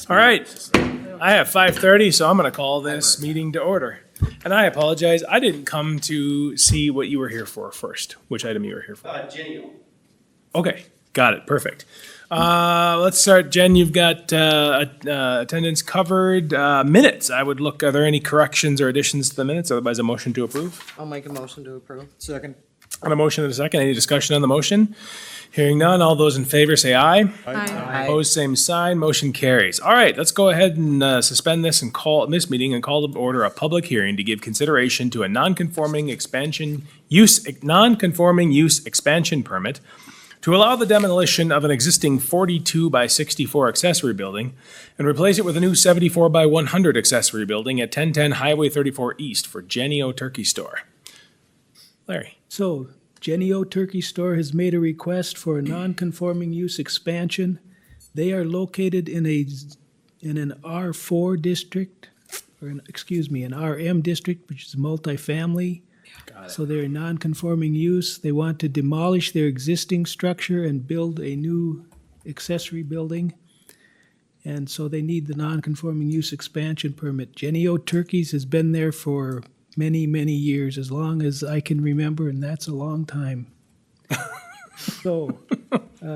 All right, I have 5:30, so I'm going to call this meeting to order. And I apologize, I didn't come to see what you were here for first, which item you were here for. Genio. Okay, got it, perfect. Let's start, Jen, you've got attendance covered. Minutes, I would look, are there any corrections or additions to the minutes? Otherwise, a motion to approve. I'll make a motion to approve. Second. On a motion and a second, any discussion on the motion? Hearing none, all those in favor say aye. Aye. Opposed, same sign, motion carries. All right, let's go ahead and suspend this and call this meeting and call to order a public hearing to give consideration to a non-conforming use expansion permit to allow the demolition of an existing 42 by 64 accessory building and replace it with a new 74 by 100 accessory building at 1010 Highway 34 East for Genio Turkey Store. Larry. So, Genio Turkey Store has made a request for a non-conforming use expansion. They are located in an R4 district, or an RM district, which is multifamily. Got it. So they're a non-conforming use. They want to demolish their existing structure and build a new accessory building. And so they need the non-conforming use expansion permit. Genio Turkeys has been there for many, many years, as long as I can remember, and that's a long time. So,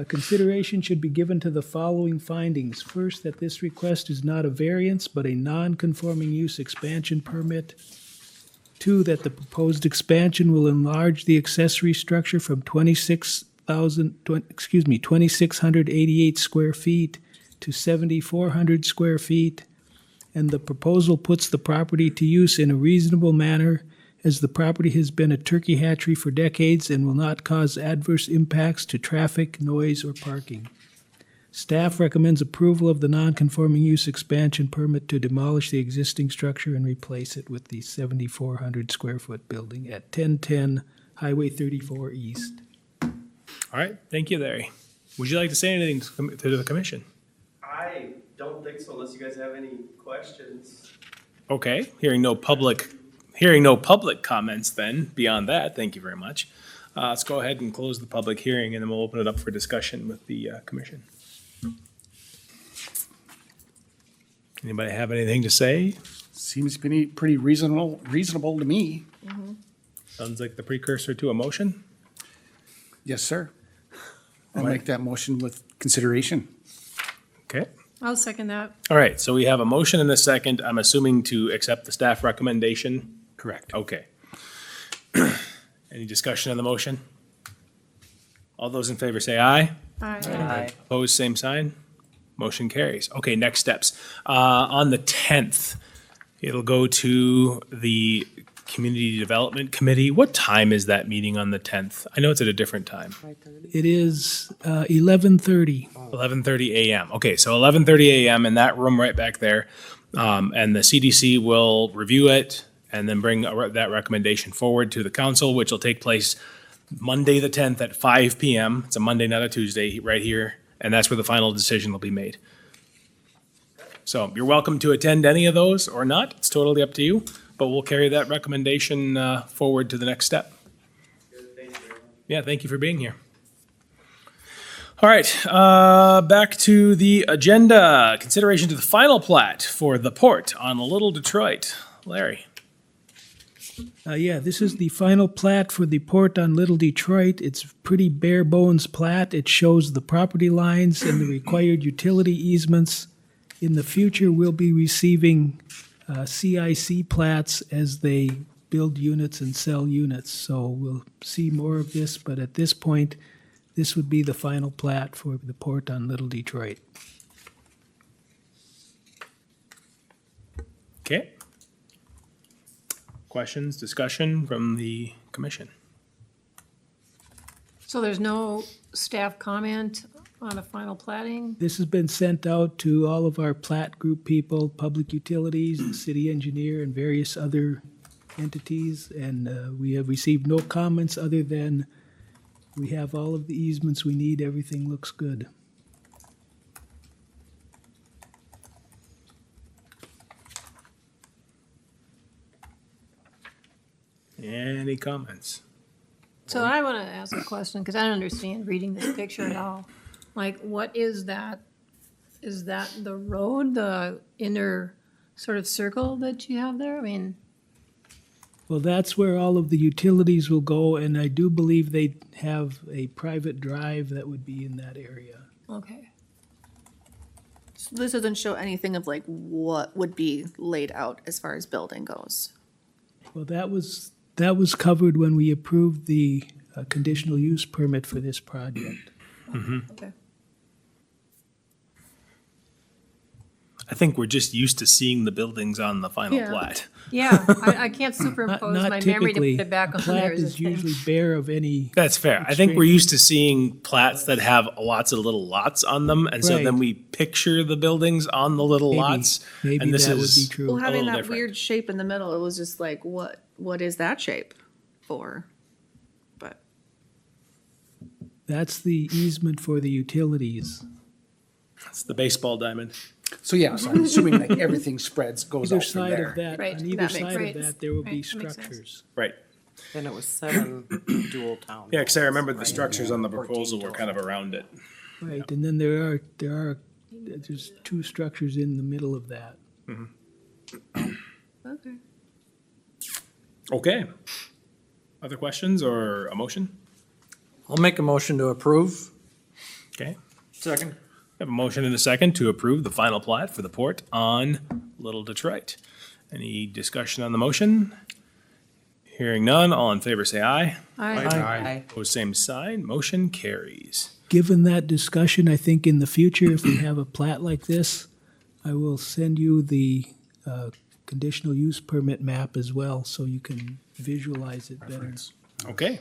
consideration should be given to the following findings. First, that this request is not a variance, but a non-conforming use expansion permit. Two, that the proposed expansion will enlarge the accessory structure from 2,688 square feet to 7,400 square feet. And the proposal puts the property to use in a reasonable manner, as the property has been a turkey hatchery for decades and will not cause adverse impacts to traffic, noise, or parking. Staff recommends approval of the non-conforming use expansion permit to demolish the existing structure and replace it with the 7,400 square foot building at 1010 Highway 34 East. All right, thank you, Larry. Would you like to say anything to the commission? I don't think so unless you guys have any questions. Okay, hearing no public comments then, beyond that, thank you very much. Let's go ahead and close the public hearing and then we'll open it up for discussion with the commission. Anybody have anything to say? Seems pretty reasonable to me. Sounds like the precursor to a motion. Yes, sir. I'll make that motion with consideration. Okay. I'll second that. All right, so we have a motion and a second. I'm assuming to accept the staff recommendation. Correct. Okay. Any discussion on the motion? All those in favor say aye. Aye. Aye. Opposed, same sign. Motion carries. Okay, next steps. On the 10th, it'll go to the Community Development Committee. What time is that meeting on the 10th? I know it's at a different time. It is 11:30. 11:30 a.m. Okay, so 11:30 a.m. in that room right back there. And the CDC will review it and then bring that recommendation forward to the council, which will take place Monday the 10th at 5 p.m. It's a Monday, not a Tuesday, right here. And that's where the final decision will be made. So you're welcome to attend any of those or not. It's totally up to you. But we'll carry that recommendation forward to the next step. Thank you. Yeah, thank you for being here. All right, back to the agenda. Consideration to the final plat for the port on Little Detroit. Larry. Yeah, this is the final plat for the port on Little Detroit. It's pretty bare bones plat. It shows the property lines and the required utility easements. In the future, we'll be receiving CIC plats as they build units and sell units. So we'll see more of this, but at this point, this would be the final plat for the port on Little Detroit. Okay. Questions, discussion from the commission? So there's no staff comment on a final plating? This has been sent out to all of our plat group people, public utilities, the city engineer, and various other entities. And we have received no comments other than we have all of the easements we need. Everything looks good. Any comments? So I want to ask a question, because I don't understand reading this picture at all. Like, what is that Is that the road, the inner sort of circle that you have there? I mean, Well, that's where all of the utilities will go, and I do believe they have a private drive that would be in that area. okay. So this doesn't show anything of like what would be laid out as far as building goes. Well, that was covered when we approved the conditional use permit for this project. Okay. I think we're just used to seeing the buildings on the final Yeah. plat. Yeah, I can't superimpose Not my memory to typically. put it back A on there plat as a is thing. usually bare of any, That's fair. I think we're Extreme. used to seeing plats that have lots of little lots on them, and so then Right. we picture the buildings on the little maybe, lots. maybe and this that would is be true. Well, having little that different. weird shape in the middle, it was just like, what is that shape for? But That's the easement for the utilities. It's the baseball diamond. So yeah, so I'm assuming like everything spreads, goes Either out from side there. of that, Right, on either that makes side sense. of that, there will be Right, that makes sense. structures. Right. Then it was 7 dual town. Yeah, because I remember the Right. structures on the 14 proposal were total. kind of around it. Right, and then there's two structures in the middle of that. Okay. Okay. Other questions or a motion? I'll make a motion to approve. Okay. Second. We have a motion and a second to approve the final plat for the port on Little Detroit. Any discussion on the motion? Hearing none, all in favor say aye. Aye. Opposed, same sign. Motion carries. Given that discussion, I think in the future, if we have a plat like this, I will send you the conditional use permit map as well, so you can visualize it better. Okay,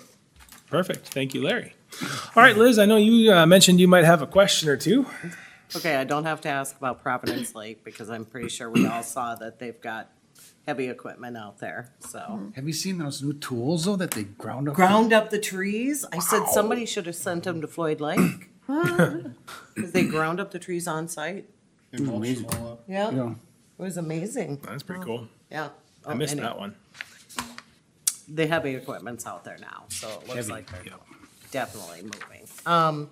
perfect. Thank you, Larry. All right, Liz, I know you mentioned you might have a question or two. Okay, I don't have to ask about Providence Lake because I'm pretty sure we all saw that they've got heavy equipment out there, so. Have you seen those new tools though that they ground up? Ground up the trees? I said somebody should have sent them to Floyd Lake. Because they ground up the trees on site. Amazing. Yeah, Yeah. it was amazing. That's pretty cool. Yeah. I missed that one. The heavy equipment's out there now, so it looks Heavy, like they're yeah. definitely moving.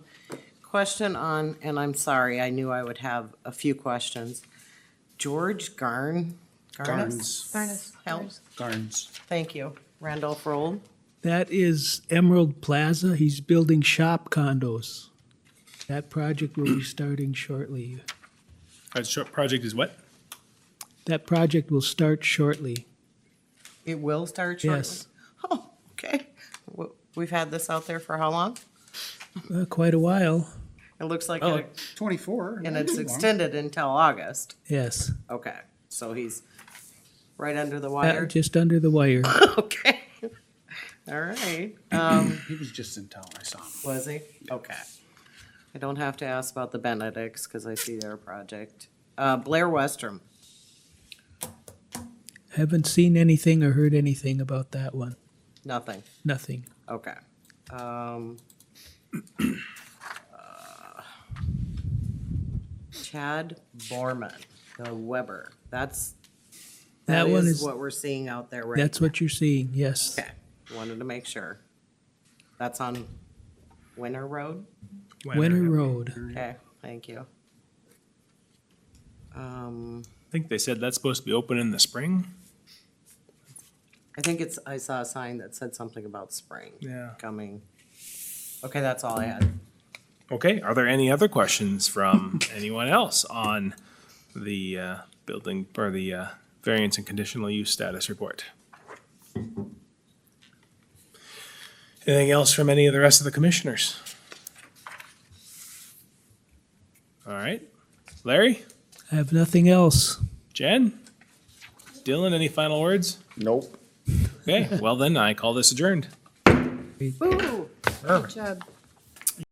Question on, and I'm sorry, I knew I would have a few questions. George Garnes? Garnis. Help, Garns. thank you. Randolph Road? That is Emerald Plaza. He's building shop condos. That project will be starting shortly. Our short project is what? That project will start shortly. It will start shortly? Yes. Oh, okay. We've had this out there for how long? Quite a while, It looks like, Oh, it- 24. and not it's too long. extended until August. yes. Okay, so he's right under the wire? Just under the wire. Okay. All right. He was just in town, I saw him. Was he? Okay. I don't have to ask about the Benedicts because I see their project. Blair Westrom. Haven't seen anything or heard anything about that one. Nothing. Nothing. Okay. Chad Borman, the Weber. That That one is is, what we're seeing out there right that's what you're seeing, yes. Okay. Wanted to make sure. That's on Winter Road? Winter Road. Okay, thank you. I think they said that's supposed to be open in the spring. I think I saw a sign that said something about spring. Yeah. Coming. Okay, that's all I had. Okay, are there any other questions from anyone else on the building or the variance and conditional use status report? Anything else from any of the rest of the commissioners? All right, Larry, I have nothing else. Jen, Dylan, any final words? Nope. Okay, well then I call this adjourned. Woo! Good job.